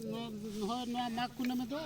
ᱱᱚᱣᱟ ᱢᱟᱜᱽ ᱠᱩᱱᱟᱹᱢᱤ ᱫᱚ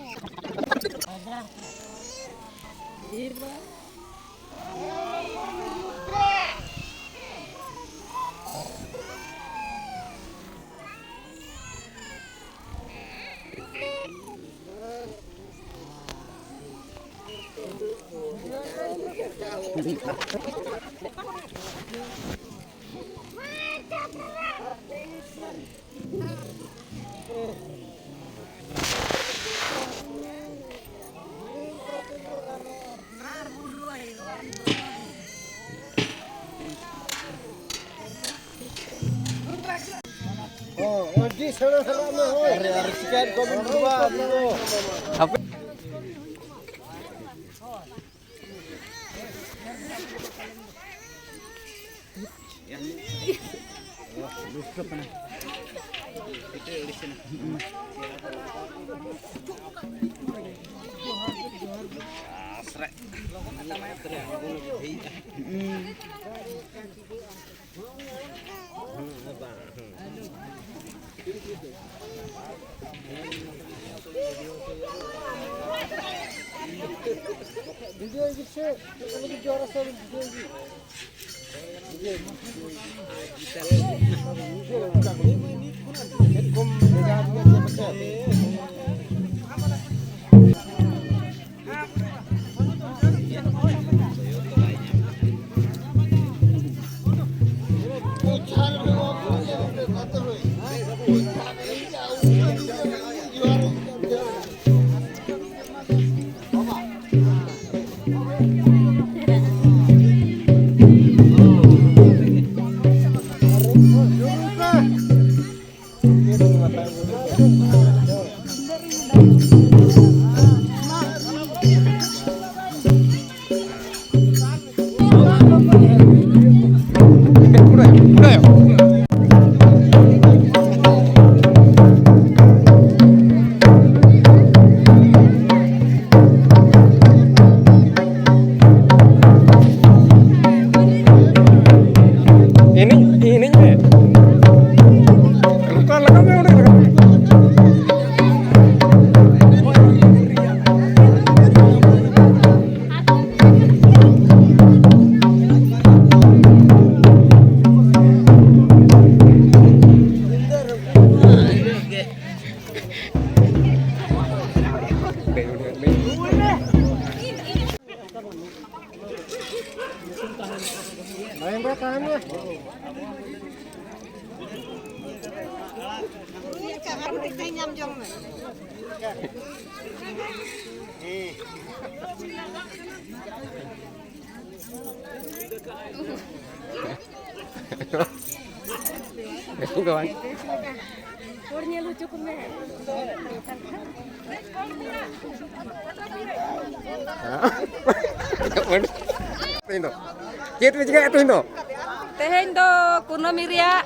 Teheng do kunami ria.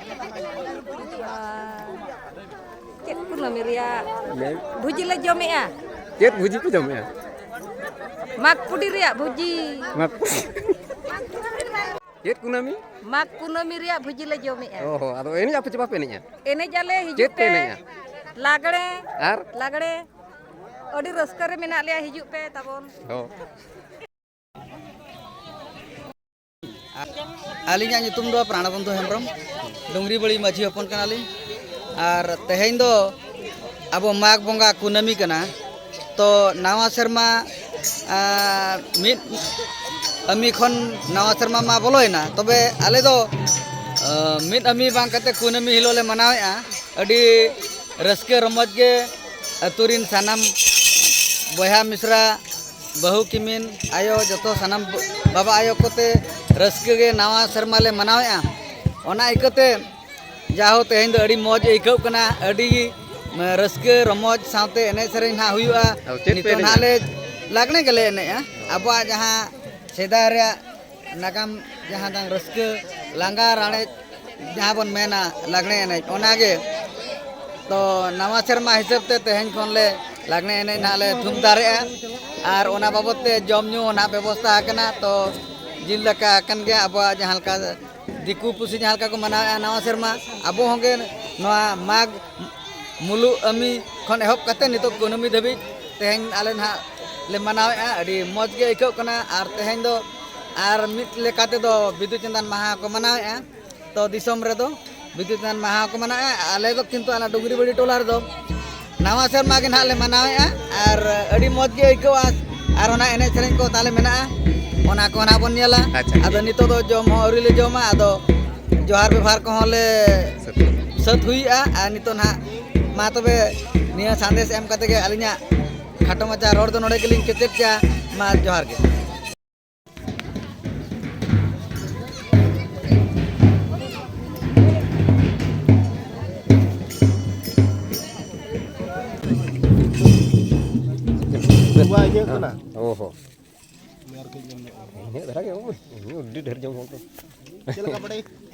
Cek kunami ria. Buji le jomea. Cek buji pe jomea. Mak pudi ria buji. Mak. Cek kunami? Mak kunami ria buji le jomea. Oh, ado ini apa coba penenya? Enej ale hijau Cek pe. penenya. Lagde. Ar? Lagde. Odi raskare menak lia hijau pe tabon. Oh. Alinya nyutum do Pranabandhu Hembrom Dongri Bali Maji hopon kanali ar teheng do abo mag bonga kunami kana to nawa serma mit ami khon nawa serma ma boloina tobe ale do mit ami bang kate kunami hilole manawe'a adi raske romoj ge aturin sanam boya misra bahu kimin ayo joto sanam baba ayo kote raske ge nawa serma le manawe'a ona ikate jaho teheng do adi moj ikau kana adi raske romoj saute enej sereng ha huyu'a nito nale lagne gele eneja abwa jaha seda rea nagam jaha dang raske langa rane jaha bon mena lagne enej ona ge to nawa serma hisab te teheng khon le lagne enej nale thum dare'a ar ona babot te jom nyu ona ବ୍ୟବস্থা akana to jil daka akan ge abwa jaha halka diku pusi jaha halka ko manawe'a nawa serma abo honge noa mag मुलुग अमी खन एहब कते नितो कुनामी Dhabi तेहेन आले ना ले मनावेआ अडी मौज गे आइको कना आर तेहेन दो आर मित लेकाते दो बिदु चंदन महा को मनावेआ तो दिसोम रे दो बिदु चंदन महा को मनावेआ आले दो किंतु आला डुंगरी बड़ी टोला रे दो नवा सेरमा के ना ले मनावेआ आर अडी मौज गे आइको आर ओना एने सेरेन को ताले मेना ओना को ना बन नेला आदो नितो दो जम औरी ले जमा आदो जोहार व्यवहार को ले सत हुईआ आ नितो ना मा तबे निया संदेश एम कते गे अलिया खाटो मचा रोड दो नोडे गेलिन केतेक जा मा जोहार गे Wah, iya kena. ओहो ini darah ke ini udah dari jam 1 Silakan, Pak.